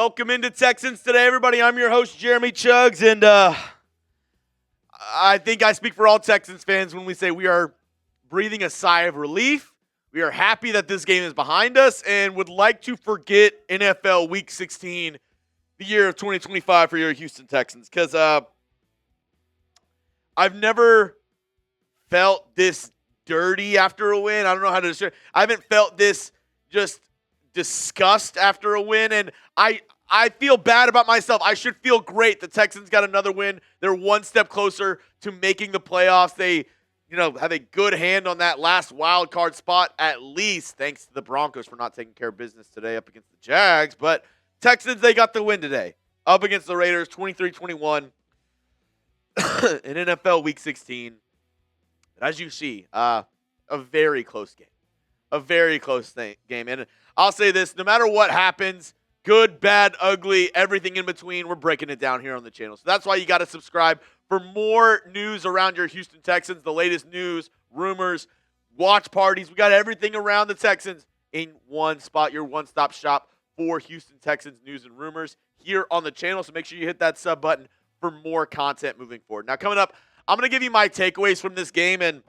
Welcome into Texans Today, everybody. I'm your host, Jeremy Chuggs, and I think I speak for all Texans fans when we say we are breathing a sigh of relief. We are happy that this game is behind us and would like to forget NFL Week 16, the year of 2025 for your Houston Texans, because I've never felt this dirty after a win. I don't know how to describe it. I haven't felt this just disgust after a win, and I feel bad about myself. I should feel great. The Texans got another win. They're one step closer to making the playoffs. They, have a good hand on that last wild card spot, at least, thanks to the Broncos for not taking care of business today up against the Jags. But Texans, they got the win today up against the Raiders, 23-21 in NFL Week 16. As you see, a very close game. A very close game. And I'll say this, no matter what happens, good, bad, ugly, everything in between, we're breaking it down here on the channel. So that's why you got to subscribe for more news around your Houston Texans, the latest news, rumors, watch parties. We got everything around the Texans in one spot, your one-stop shop for Houston Texans news and rumors here on the channel. So make sure you hit that sub button for more content moving forward. Now, coming up, I'm going to give you my takeaways from this game, and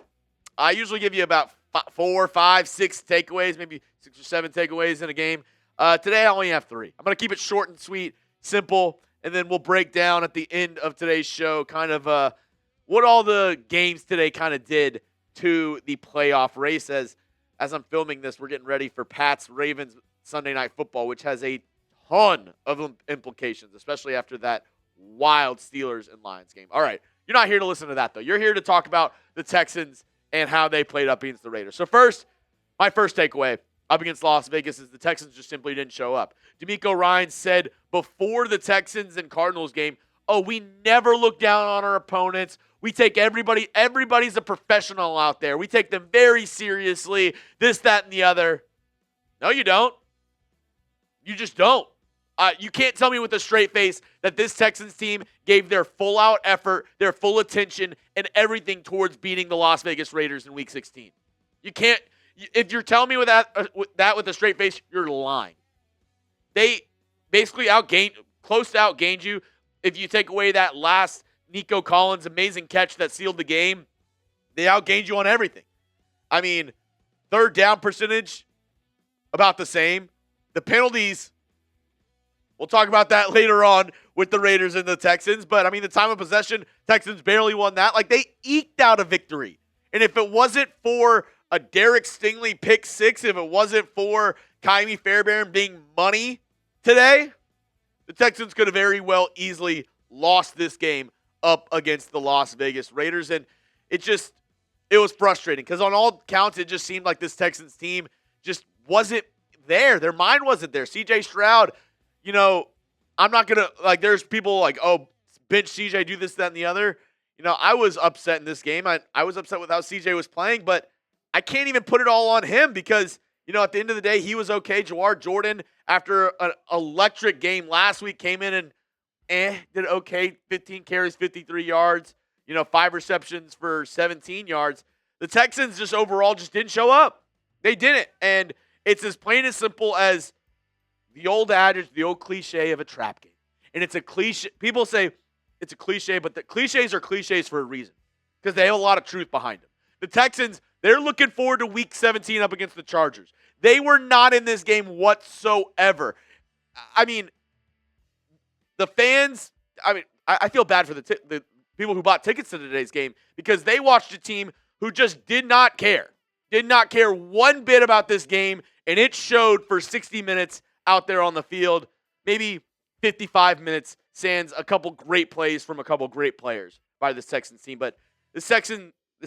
I usually give you about 4, 5, 6 takeaways, maybe 6 or 7 takeaways in a game. Today, I only have 3. I'm going to keep it short and sweet, simple, and then we'll break down at the end of today's show kind of what all the games today kind of did to the playoff race. As I'm filming this, we're getting ready for Pats-Ravens Sunday Night Football, which has a ton of implications, especially after that wild Steelers and Lions game. All right, you're not here to listen to that, though. You're here to talk about the Texans and how they played up against the Raiders. So first, my first takeaway up against Las Vegas is the Texans just simply didn't show up. DeMeco Ryans said before the Texans and Cardinals game, we never look down on our opponents. We take everybody's a professional out there. We take them very seriously, this, that, and the other. No, you don't. You just don't. You can't tell me with a straight face that this Texans team gave their full-out effort, their full attention, and everything towards beating the Las Vegas Raiders in Week 16. You can't. If you're telling me with that with a straight face, you're lying. They basically close to outgained you. If you take away that last Nico Collins amazing catch that sealed the game, they outgained you on everything. I mean, third down percentage, about the same. The penalties, we'll talk about that later on with the Raiders and the Texans. But, I mean, the time of possession, Texans barely won that. Like, they eked out a victory. And if it wasn't for a Derek Stingley pick 6, if it wasn't for Kymie Fairbairn being money today, the Texans could have very well easily lost this game up against the Las Vegas Raiders. And it was frustrating because on all counts, it just seemed like this Texans team just wasn't there. Their mind wasn't there. CJ Stroud, I'm not going to, there's people like, bench CJ, do this, that, and the other. I was upset in this game. I was upset with how CJ was playing, but I can't even put it all on him because, at the end of the day, he was okay. Jawar Jordan, after an electric game last week, came in and did okay. 15 carries, 53 yards, 5 receptions for 17 yards. The Texans just overall just didn't show up. They didn't. And it's as plain and simple as the old adage, the old cliche of a trap game. And it's a cliche. People say it's a cliche, but the cliches are cliches for a reason because they have a lot of truth behind them. The Texans, they're looking forward to Week 17 up against the Chargers. They were not in this game whatsoever. I mean, the fans, I feel bad for the people who bought tickets to today's game because they watched a team who just did not care one bit about this game, and it showed for 60 minutes out there on the field, maybe 55 minutes, sans a couple great plays from a couple great players by this Texans team. But this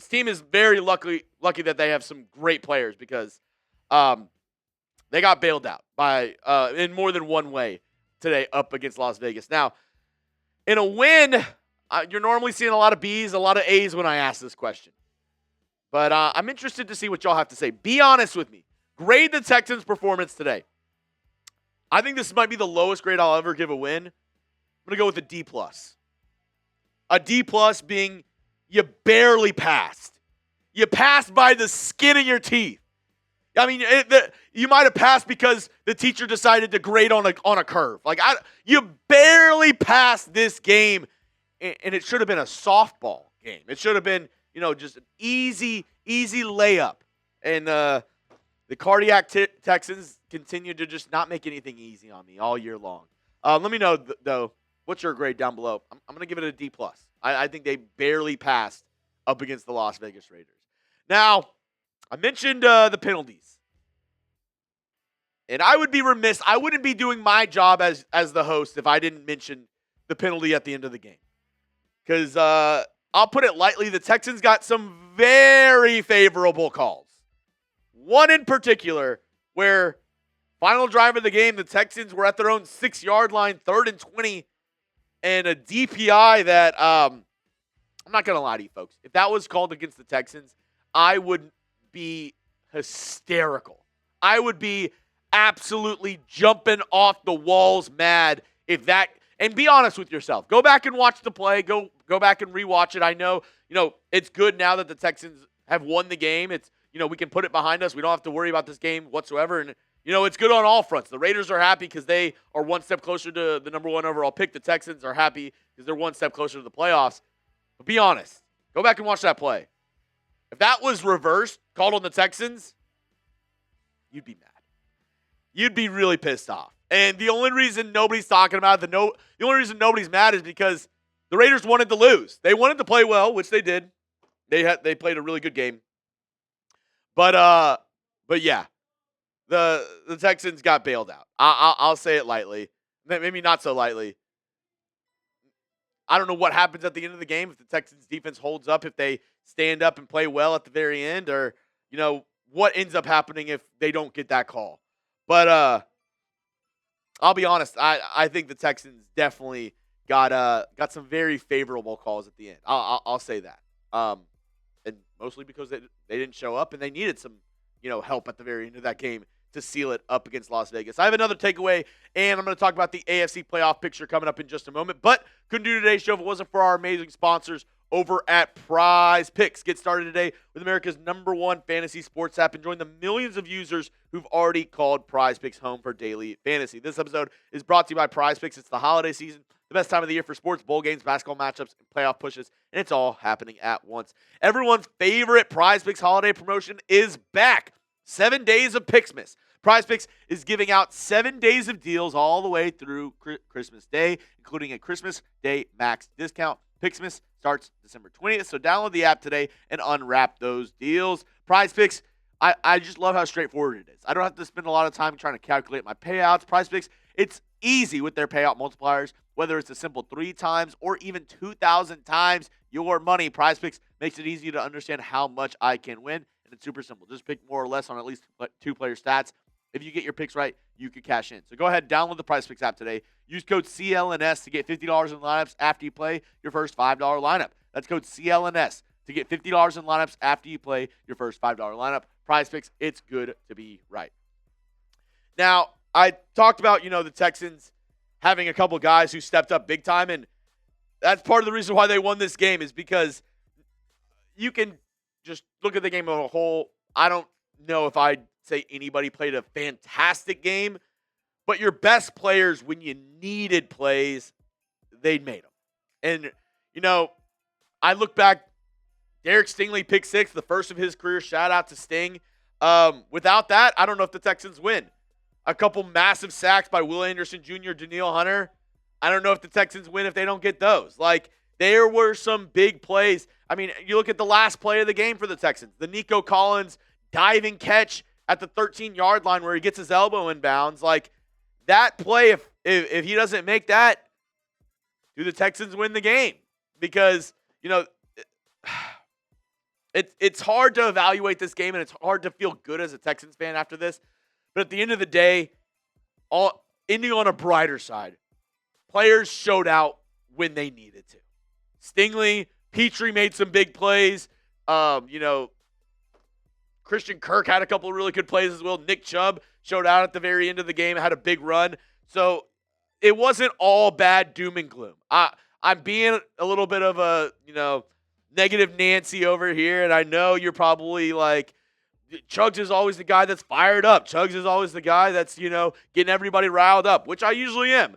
team is very lucky that they have some great players because they got bailed out by in more than one way today up against Las Vegas. Now, in a win, you're normally seeing a lot of B's, a lot of A's when I ask this question. But I'm interested to see what y'all have to say. Be honest with me. Grade the Texans' performance today. I think this might be the lowest grade I'll ever give a win. I'm going to go with a D+. A D+ being you barely passed. You passed by the skin of your teeth. I mean, you might have passed because the teacher decided to grade on a curve. Like you barely passed this game, and it should have been a softball game. It should have been, just an easy layup. And the cardiac Texans continue to just not make anything easy on me all year long. Let me know though, what's your grade down below? I'm going to give it a D+. I think they barely passed up against the Las Vegas Raiders. Now, I mentioned the penalties. And I would be remiss. I wouldn't be doing my job as the host if I didn't mention the penalty at the end of the game. Because I'll put it lightly, the Texans got some very favorable calls. One in particular where final drive of the game, the Texans were at their own 6-yard line, 3rd and 20, and a DPI that I'm not going to lie to you folks. If that was called against the Texans, I would be hysterical. I would be absolutely jumping off the walls mad if that, and be honest with yourself. Go back and watch the play. Go back and rewatch it. I know, it's good now that the Texans have won the game. It's, we can put it behind us. We don't have to worry about this game whatsoever. And, it's good on all fronts. The Raiders are happy because they are one step closer to the number 1 overall pick. The Texans are happy because they're one step closer to the playoffs. But be honest. Go back and watch that play. If that was reversed, called on the Texans, you'd be mad. You'd be really pissed off. And the only reason nobody's talking about it, the only reason nobody's mad is because the Raiders wanted to lose. They wanted to play well, which they did. They played a really good game. But yeah, the Texans got bailed out. I'll say it lightly, maybe not so lightly. I don't know what happens at the end of the game if the Texans defense holds up, if they stand up and play well at the very end, or what ends up happening if they don't get that call. But I'll be honest, I think the Texans definitely got some very favorable calls at the end. I'll say that. And mostly because they didn't show up and they needed some help at the very end of that game to seal it up against Las Vegas. I have another takeaway, and I'm going to talk about the AFC playoff picture coming up in just a moment. But couldn't do today's show if it wasn't for our amazing sponsors over at PrizePicks. Get started today with America's #1 fantasy sports app and join the millions of users who've already called PrizePicks home for daily fantasy. This episode is brought to you by PrizePicks. It's the holiday season, the best time of the year for sports, bowl games, basketball matchups, and playoff pushes, and it's all happening at once. Everyone's favorite PrizePicks holiday promotion is back. 7 days of Picksmas. PrizePicks is giving out 7 days of deals all the way through Christmas Day, including a Christmas Day max discount. Picksmas starts December 20th, so download the app today and unwrap those deals. PrizePicks, I just love how straightforward it is. I don't have to spend a lot of time trying to calculate my payouts. PrizePicks, it's easy with their payout multipliers, whether it's a simple 3 times or even 2,000 times your money. PrizePicks makes it easy to understand how much I can win. And it's super simple. Just pick more or less on at least 2 player stats. If you get your picks right, you can cash in. So go ahead and download the PrizePicks app today. Use code CLNS to get $50 in lineups after you play your first $5 lineup. That's code CLNS to get $50 in lineups after you play your first $5 lineup. PrizePicks, it's good to be right. Now, I talked about, the Texans having a couple guys who stepped up big time, and that's part of the reason why they won this game is because you can just look at the game as a whole. I don't know if I'd say anybody played a fantastic game, but your best players, when you needed plays, they made them. And, I look back, Derek Stingley pick 6, the first of his career. Shout out to Sting. Without that, I don't know if the Texans win. A couple massive sacks by Will Anderson Jr., Danielle Hunter. I don't know if the Texans win if they don't get those. There were some big plays. I mean, you look at the last play of the game for the Texans, the Nico Collins diving catch at the 13-yard line where he gets his elbow in bounds. That play, if he doesn't make that, do the Texans win the game? Because, it's hard to evaluate this game, and it's hard to feel good as a Texans fan after this. But at the end of the day, ending on a brighter side, players showed out when they needed to. Stingley, Petrie made some big plays. Christian Kirk had a couple of really good plays as well. Nick Chubb showed out at the very end of the game, had a big run. So it wasn't all bad doom and gloom. I'm being a little bit of a, negative Nancy over here, and I know you're probably Chugs is always the guy that's fired up. Chugs is always the guy that's, getting everybody riled up, which I usually am.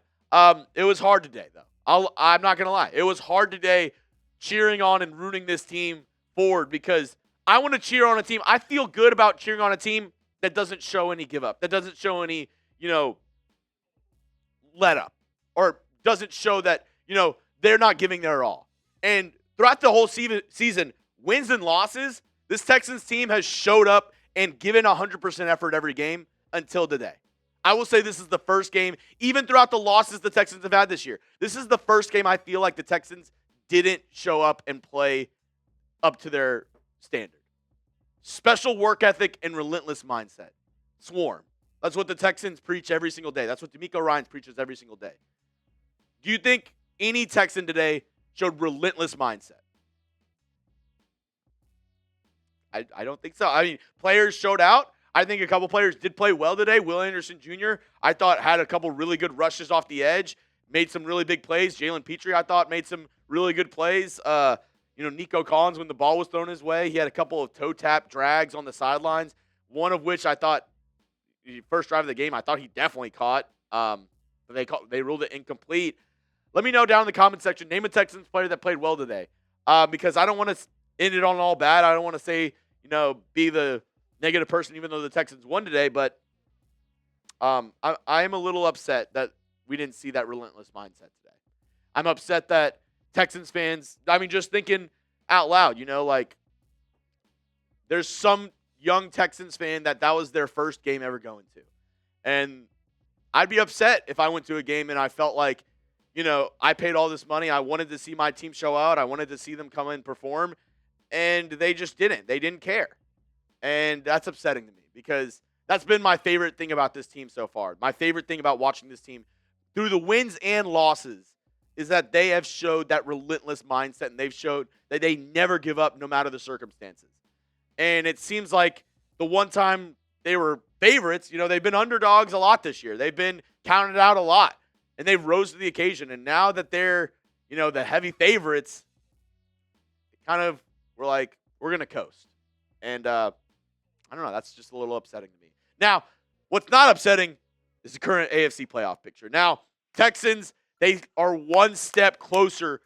It was hard today, though. I'm not going to lie. It was hard today cheering on and rooting this team forward because I want to cheer on a team. I feel good about cheering on a team that doesn't show any give up, that doesn't show any, let up, or doesn't show that, they're not giving their all. And throughout the whole season, wins and losses, this Texans team has showed up and given 100% effort every game until today. I will say this is the first game, even throughout the losses the Texans have had this year, this is the first game I feel like the Texans didn't show up and play up to their standard. Special work ethic and relentless mindset. Swarm. That's what the Texans preach every single day. That's what D'Amico Ryans preaches every single day. Do you think any Texan today showed relentless mindset? I don't think so. I mean, players showed out. I think a couple players did play well today. Will Anderson Jr., I thought, had a couple really good rushes off the edge, made some really big plays. Jalen Petrie, I thought, made some really good plays. Nico Collins, when the ball was thrown his way, he had a couple of toe tap drags on the sidelines, one of which I thought, first drive of the game, I thought he definitely caught. But they ruled it incomplete. Let me know down in the comment section, name a Texans player that played well today. Because I don't want to end it on all bad. I don't want to say, be the negative person even though the Texans won today. But I am a little upset that we didn't see that relentless mindset today. I'm upset that Texans fans, just thinking out loud, there's some young Texans fan that was their first game ever going to. And I'd be upset if I went to a game and I felt like, I paid all this money. I wanted to see my team show out. I wanted to see them come and perform. And they just didn't. They didn't care. And that's upsetting to me because that's been my favorite thing about this team so far. My favorite thing about watching this team through the wins and losses is that they have showed that relentless mindset, and they've showed that they never give up no matter the circumstances. And it seems like the one time they were favorites, they've been underdogs a lot this year. They've been counted out a lot, and they've rose to the occasion. And now that they're, the heavy favorites, kind of we're like, we're going to coast. And I don't know. That's just a little upsetting to me. Now, what's not upsetting is the current AFC playoff picture. Now, Texans, they are one step closer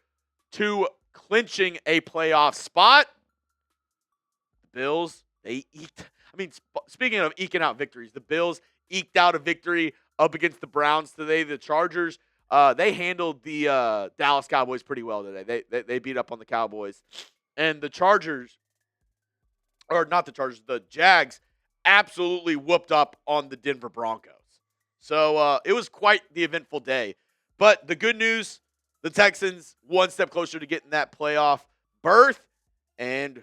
to clinching a playoff spot. The Bills, they eked. Speaking of eking out victories, the Bills eked out a victory up against the Browns today. The Chargers, they handled the Dallas Cowboys pretty well today. They beat up on the Cowboys. And the the Jags absolutely whooped up on the Denver Broncos. So it was quite the eventful day. But the good news, the Texans one step closer to getting that playoff berth. And,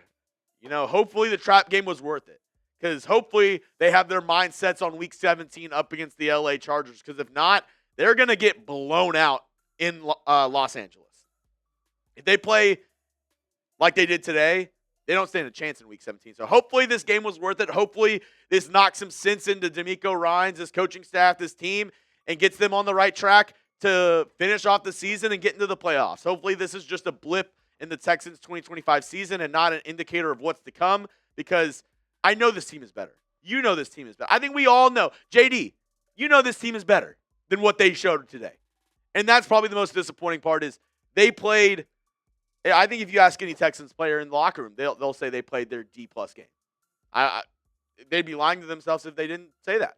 hopefully the trap game was worth it. Because hopefully they have their mindsets on Week 17 up against the LA Chargers. Because if not, they're going to get blown out in Los Angeles. If they play like they did today, they don't stand a chance in Week 17. So hopefully this game was worth it. Hopefully this knocks some sense into D'Amico Ryans, this coaching staff, this team, and gets them on the right track to finish off the season and get into the playoffs. Hopefully this is just a blip in the Texans 2025 season and not an indicator of what's to come, because I know this team is better. You know this team is better. I think we all know. JD, this team is better than what they showed today. And that's probably the most disappointing part is they played. I think if you ask any Texans player in the locker room, they'll say they played their D-plus game. They'd be lying to themselves if they didn't say that.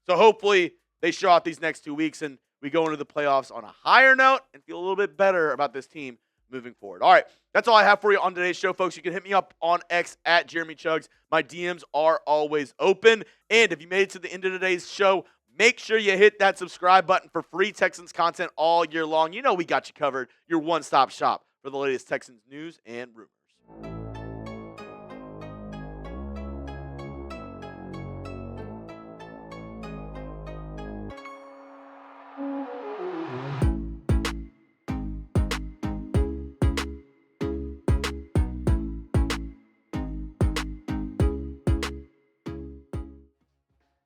So hopefully they show out these next 2 weeks and we go into the playoffs on a higher note and feel a little bit better about this team moving forward. All right, that's all I have for you on today's show, folks. You can hit me up on X at Jeremy Chugs. My DMs are always open. And if you made it to the end of today's show, make sure you hit that subscribe button for free Texans content all year long. We got you covered. Your one-stop shop for the latest Texans news and rumors.